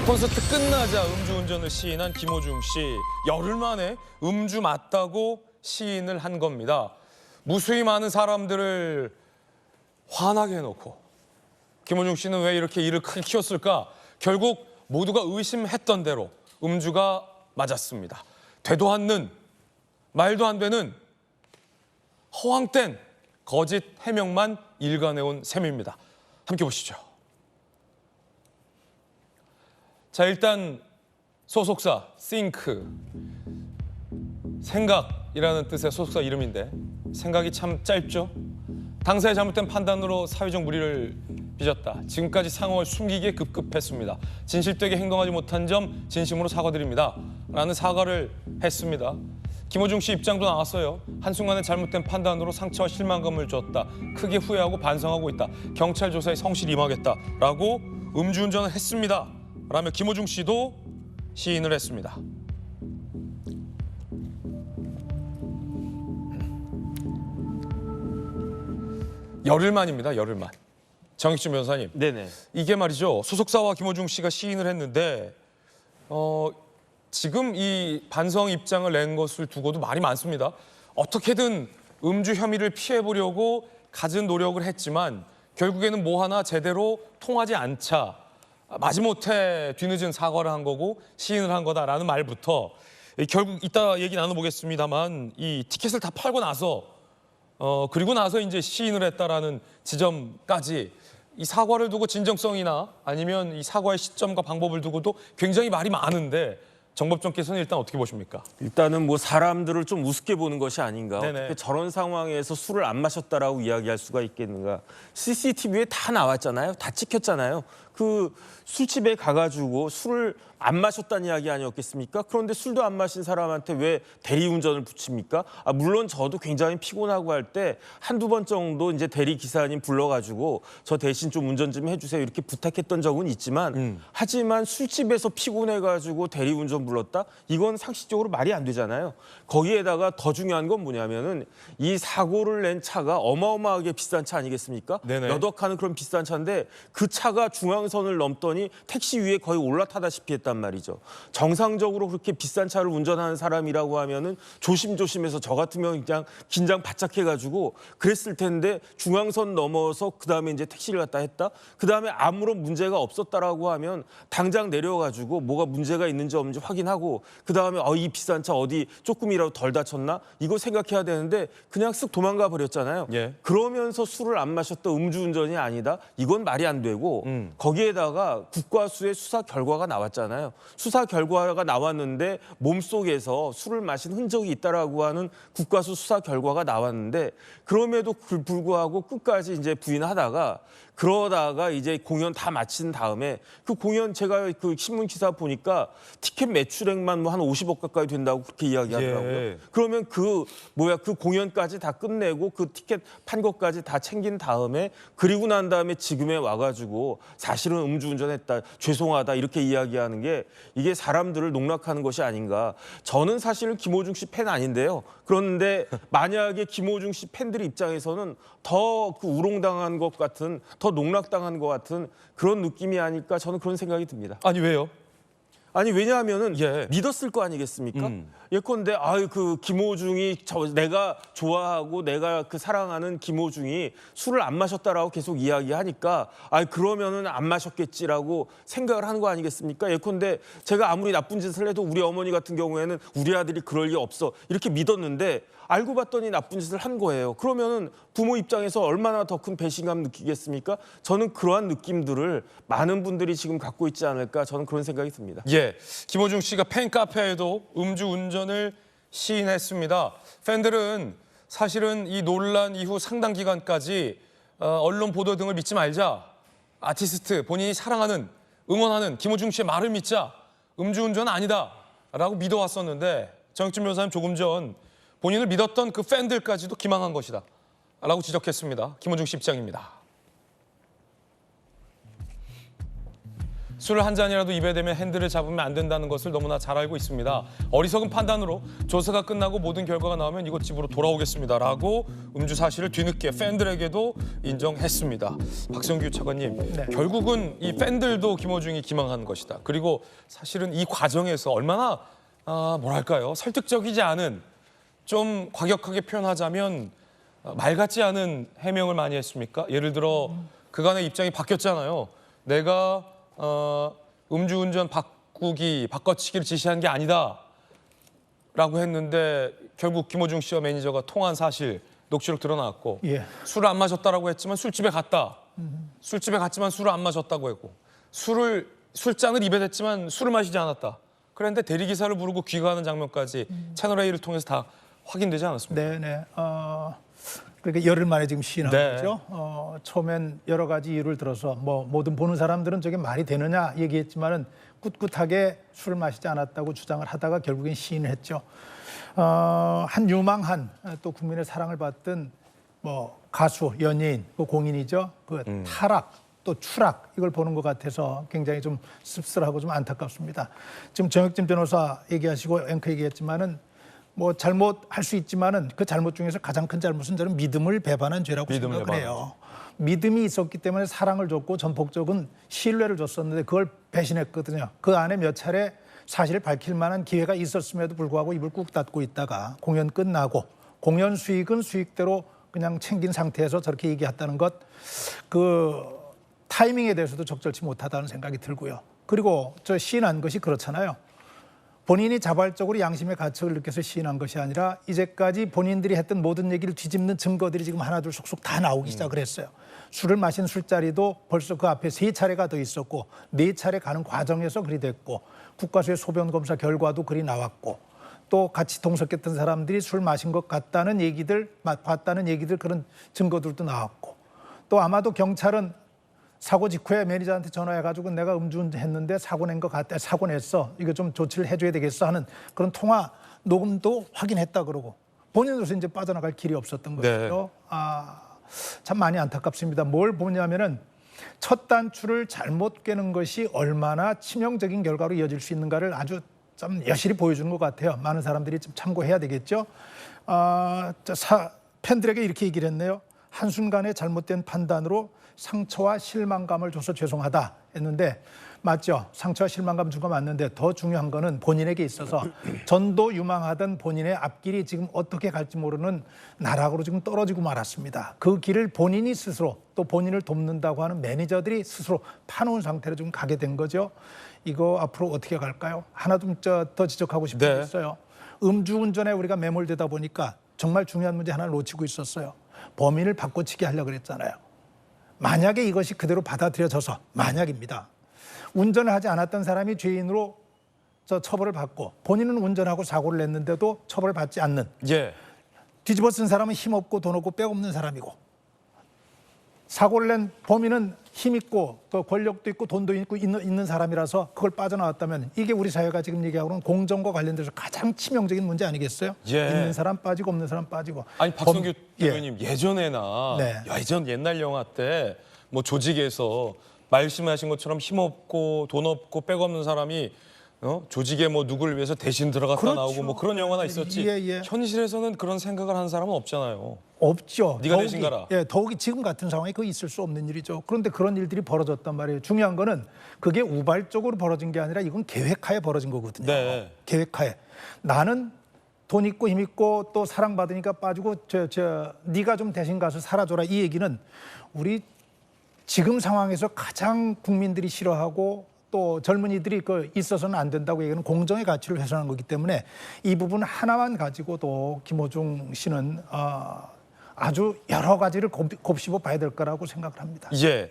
콘서트 끝나자 음주운전을 시인한 김호중 씨. 열흘 만에 음주 맞다고 시인을 한 겁니다. 무수히 많은 사람들을 화나게 해놓고 김호중 씨는 왜 이렇게 일을 크게 키웠을까? 결국 모두가 의심했던 대로 음주가 맞았습니다. 되도 않는, 말도 안 되는 허황된 거짓 해명만 일관해온 셈입니다. 함께 보시죠. 자, 일단 소속사 think, 생각이라는 뜻의 소속사 이름인데 생각이 참 짧죠. 당사의 잘못된 판단으로 사회적 무리를 빚었다. 지금까지 상황을 숨기기에 급급했습니다. 진실되게 행동하지 못한 점 진심으로 사과드립니다. 라는 사과를 했습니다. 김호중 씨 입장도 나왔어요. 한순간에 잘못된 판단으로 상처와 실망감을 줬다. 크게 후회하고 반성하고 있다. 경찰 조사에 성실히 임하겠다라고 음주운전을 했습니다. 라며 김호중 씨도 시인을 했습니다. 열흘 만입니다. 열흘 만. 정익준 변호사님. 네네. 이게 말이죠. 소속사와 김호중 씨가 시인을 했는데 지금 이 반성 입장을 낸 것을 두고도 말이 많습니다. 어떻게든 음주 혐의를 피해보려고 갖은 노력을 했지만 결국에는 뭐 하나 제대로 통하지 않자 마지못해 뒤늦은 사과를 한 거고 시인을 한 거다라는 말부터 결국 이따 얘기 나눠보겠습니다만 이 티켓을 다 팔고 나서 그리고 나서 이제 시인을 했다라는 지점까지 이 사과를 두고 진정성이나 아니면 이 사과의 시점과 방법을 두고도 굉장히 말이 많은데 정법정께서는 일단 어떻게 보십니까? 일단은 뭐 사람들을 좀 우습게 보는 것이 아닌가. 네네. 어떻게 저런 상황에서 술을 안 마셨다라고 이야기할 수가 있겠는가. CCTV에 다 나왔잖아요. 다 찍혔잖아요. 그 술집에 가가지고 술을 안 마셨다는 이야기 아니었겠습니까? 그런데 술도 안 마신 사람한테 왜 대리운전을 붙입니까? 물론 저도 굉장히 피곤하고 할 때 한두 번 정도 이제 대리 기사님 불러가지고 저 대신 좀 운전 좀 해주세요 이렇게 부탁했던 적은 있지만 하지만 술집에서 피곤해가지고 대리운전 불렀다? 이건 상식적으로 말이 안 되잖아요. 거기에다가 더 중요한 건 뭐냐면은 이 사고를 낸 차가 어마어마하게 비싼 차 아니겠습니까? 네네. 몇 억 하는 그런 비싼 차인데 그 차가 중앙선을 넘더니 택시 위에 거의 올라타다시피 했단 말이죠. 정상적으로 그렇게 비싼 차를 운전하는 사람이라고 하면은 조심조심해서 저 같으면 그냥 긴장 바짝 해가지고 그랬을 텐데 중앙선 넘어서 그다음에 이제 택시를 갖다 했다. 그다음에 아무런 문제가 없었다라고 하면 당장 내려가지고 뭐가 문제가 있는지 없는지 확인하고 그다음에 이 비싼 차 어디 조금이라도 덜 다쳤나? 이거 생각해야 되는데 그냥 쓱 도망가 버렸잖아요. 예. 그러면서 술을 안 마셨다 음주운전이 아니다. 이건 말이 안 되고 거기에다가 국과수의 수사 결과가 나왔잖아요. 수사 결과가 나왔는데 몸속에서 술을 마신 흔적이 있다라고 하는 국과수 수사 결과가 나왔는데 그럼에도 불구하고 끝까지 이제 부인하다가 그러다가 이제 공연 다 마친 다음에 그 공연 제가 그 신문 기사 보니까 티켓 매출액만 뭐 한 50억 가까이 된다고 그렇게 이야기하더라고요. 예. 그러면 그 공연까지 다 끝내고 그 티켓 판 것까지 다 챙긴 다음에 그리고 난 다음에 지금에 와가지고 사실은 음주운전했다 죄송하다 이렇게 이야기하는 게 이게 사람들을 농락하는 것이 아닌가. 저는 사실 김호중 씨 팬 아닌데요. 그런데 만약에 김호중 씨 팬들 입장에서는 더 그 우롱당한 것 같은 더 농락당한 것 같은 그런 느낌이 아닐까 저는 그런 생각이 듭니다. 아니 왜요? 아니 왜냐하면은 예. 믿었을 거 아니겠습니까? 예컨대 그 김호중이 내가 좋아하고 내가 그 사랑하는 김호중이 술을 안 마셨다라고 계속 이야기하니까 그러면은 안 마셨겠지라고 생각을 하는 거 아니겠습니까? 예컨대 제가 아무리 나쁜 짓을 해도 우리 어머니 같은 경우에는 우리 아들이 그럴 리 없어 이렇게 믿었는데 알고 봤더니 나쁜 짓을 한 거예요. 그러면은 부모 입장에서 얼마나 더 큰 배신감 느끼겠습니까? 저는 그러한 느낌들을 많은 분들이 지금 갖고 있지 않을까 저는 그런 생각이 듭니다. 예, 김호중 씨가 팬카페에도 음주운전을 시인했습니다. 팬들은 사실은 이 논란 이후 상당 기간까지 언론 보도 등을 믿지 말자. 아티스트, 본인이 사랑하는, 응원하는 김호중 씨의 말을 믿자. 음주운전은 아니다. 라고 믿어왔었는데 정익준 변호사님 조금 전 본인을 믿었던 그 팬들까지도 기망한 것이다. 라고 지적했습니다. 김호중 씨 입장입니다. 술을 한 잔이라도 입에 대면 핸들을 잡으면 안 된다는 것을 너무나 잘 알고 있습니다. 어리석은 판단으로 조사가 끝나고 모든 결과가 나오면 이곳 집으로 돌아오겠습니다라고 음주 사실을 뒤늦게 팬들에게도 인정했습니다. 박성규 차관님, 네. 결국은 이 팬들도 김어중이 기망한 것이다. 그리고 사실은 이 과정에서 얼마나 뭐랄까요, 설득적이지 않은, 좀 과격하게 표현하자면 말 같지 않은 해명을 많이 했습니까? 예를 들어 그간의 입장이 바뀌었잖아요. 내가 음주운전 바꿔치기를 지시한 게 아니다 라고 했는데 결국 김어중 씨와 매니저가 통한 사실 녹취록 드러났고, 예. 술을 안 마셨다라고 했지만 술집에 갔다. 술집에 갔지만 술을 안 마셨다고 했고, 술잔을 입에 댔지만 술을 마시지 않았다. 그런데 대리기사를 부르고 귀가하는 장면까지 채널A를 통해서 다 확인되지 않았습니까? 네네. 그러니까 열흘 만에 지금 시인한 네. 거죠. 처음엔 여러 가지 이유를 들어서 뭐 모든 보는 사람들은 저게 말이 되느냐 얘기했지만은 꿋꿋하게 술을 마시지 않았다고 주장을 하다가 결국엔 시인을 했죠. 한 유망한 또 국민의 사랑을 받던 뭐 가수, 연예인, 그 공인이죠. 그 타락 또 추락, 이걸 보는 것 같아서 굉장히 좀 씁쓸하고 좀 안타깝습니다. 지금 정혁진 변호사 얘기하시고 앵커 얘기했지만은 뭐 잘못할 수 있지만은 그 잘못 중에서 가장 큰 잘못은 저는 믿음을 배반한 죄라고 믿음을 생각을 해요. 믿음이 있었기 때문에 사랑을 줬고 전폭적인 신뢰를 줬었는데 그걸 배신했거든요. 그 안에 몇 차례 사실을 밝힐 만한 기회가 있었음에도 불구하고 입을 꾹 닫고 있다가 공연 끝나고 공연 수익은 수익대로 그냥 챙긴 상태에서 저렇게 얘기했다는 것, 그 타이밍에 대해서도 적절치 못하다는 생각이 들고요. 그리고 저 시인한 것이 그렇잖아요. 본인이 자발적으로 양심의 가책을 느껴서 시인한 것이 아니라 이제까지 본인들이 했던 모든 얘기를 뒤집는 증거들이 지금 하나둘 속속 다 나오기 시작을 했어요. 술을 마신 술자리도 벌써 그 앞에 3차례가 더 있었고 4차례 가는 과정에서 그리 됐고 국과수의 소변 검사 결과도 그리 나왔고 또 같이 동석했던 사람들이 술 마신 것 같다는 얘기들, 봤다는 얘기들, 그런 증거들도 나왔고 또 아마도 경찰은 사고 직후에 매니저한테 전화해가지고 내가 음주운전했는데 사고 낸 것 같다, 사고 냈어, 이거 좀 조치를 해줘야 되겠어 하는 그런 통화 녹음도 확인했다 그러고 본인으로서 이제 빠져나갈 길이 없었던 네. 것이죠. 참 많이 안타깝습니다. 뭘 보냐면은 첫 단추를 잘못 꿰는 것이 얼마나 치명적인 결과로 이어질 수 있는가를 아주 좀 여실히 보여주는 것 같아요. 많은 사람들이 좀 참고해야 되겠죠. 팬들에게 이렇게 얘기를 했네요. 한순간의 잘못된 판단으로 상처와 실망감을 줘서 죄송하다 했는데 맞죠. 상처와 실망감 준 거 맞는데 더 중요한 거는 본인에게 있어서 전도 유망하던 본인의 앞길이 지금 어떻게 갈지 모르는 나락으로 지금 떨어지고 말았습니다. 그 길을 본인이 스스로 또 본인을 돕는다고 하는 매니저들이 스스로 파놓은 상태로 지금 가게 된 거죠. 이거 앞으로 어떻게 갈까요? 하나 좀 더 지적하고 싶은 게 네. 있어요. 음주운전에 우리가 매몰되다 보니까 정말 중요한 문제 하나를 놓치고 있었어요. 범인을 바꿔치기 하려고 그랬잖아요. 만약에 이것이 그대로 받아들여져서, 만약입니다, 운전을 하지 않았던 사람이 죄인으로 처벌을 받고 본인은 운전하고 사고를 냈는데도 처벌을 받지 않는, 예. 뒤집어 쓴 사람은 힘없고 돈 없고 빽 없는 사람이고 사고를 낸 범인은 힘있고 또 권력도 있고 돈도 있고 있는 사람이라서 그걸 빠져나왔다면 이게 우리 사회가 지금 얘기하고는 공정과 관련돼서 가장 치명적인 문제 아니겠어요? 예. 있는 사람 빠지고 없는 사람 빠지고. 아니 박성규 예. 대표님, 예전에나 네. 예전 옛날 영화 때 뭐 조직에서 말씀하신 것처럼 힘없고 돈 없고 빽 없는 사람이 조직에 뭐 누구를 위해서 대신 들어갔다 그렇죠. 나오고 뭐 그런 영화나 있었지. 예. 현실에서는 그런 생각을 하는 사람은 없잖아요. 없죠. 네가 대신 가라. 더욱이 지금 같은 상황이 그 있을 수 없는 일이죠. 그런데 그런 일들이 벌어졌단 말이에요. 중요한 거는 그게 우발적으로 벌어진 게 아니라 이건 계획하에 벌어진 거거든요. 네. 계획하에. 나는 돈 있고 힘 있고 또 사랑받으니까 빠지고 네가 좀 대신 가서 살아줘라, 이 얘기는 우리 지금 상황에서 가장 국민들이 싫어하고 또 젊은이들이 있어서는 안 된다고 얘기하는 공정의 가치를 훼손한 거기 때문에 이 부분 하나만 가지고도 김어중 씨는 아주 여러 가지를 곱씹어 봐야 될 거라고 생각을 합니다. 예.